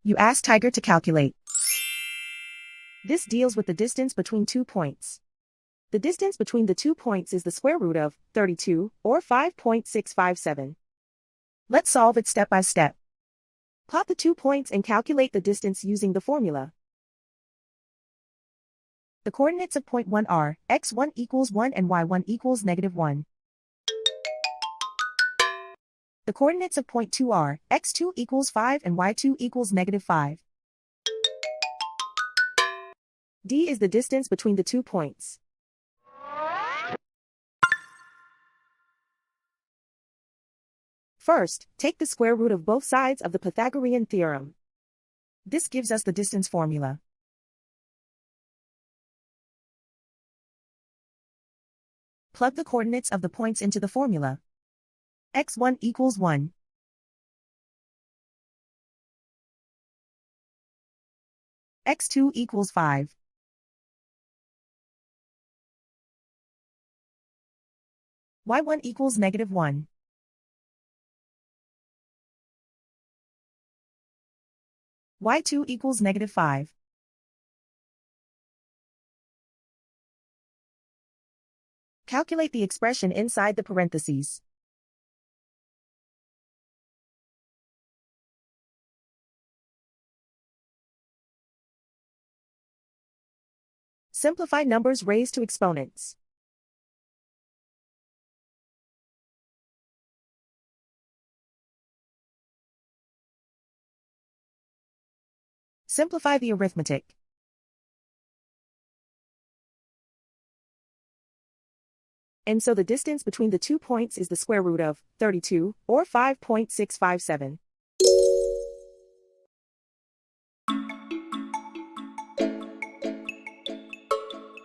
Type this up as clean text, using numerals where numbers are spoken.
You ask Tiger to calculate. This deals with the distance between 2 points. The distance between the 2 points is the square root of 32, or 5.657. Let's solve it step by step. Plot the 2 points and calculate the distance using the formula. The coordinates of point 1 are x1 equals 1 and y1 equals -1. The coordinates of point 2 are x2 equals 5 and y2 equals -5. D is the distance between the 2 points. First, take the square root of both sides of the Pythagorean theorem. This gives us the distance formula. Plug the coordinates of the points into the formula. x1 equals 1. x2 equals 5. y1 equals -1. y2 equals -5. Calculate the expression inside the parentheses. Simplify numbers raised to exponents. Simplify the arithmetic. And so the distance between the 2 points is the square root of 32, or 5.657.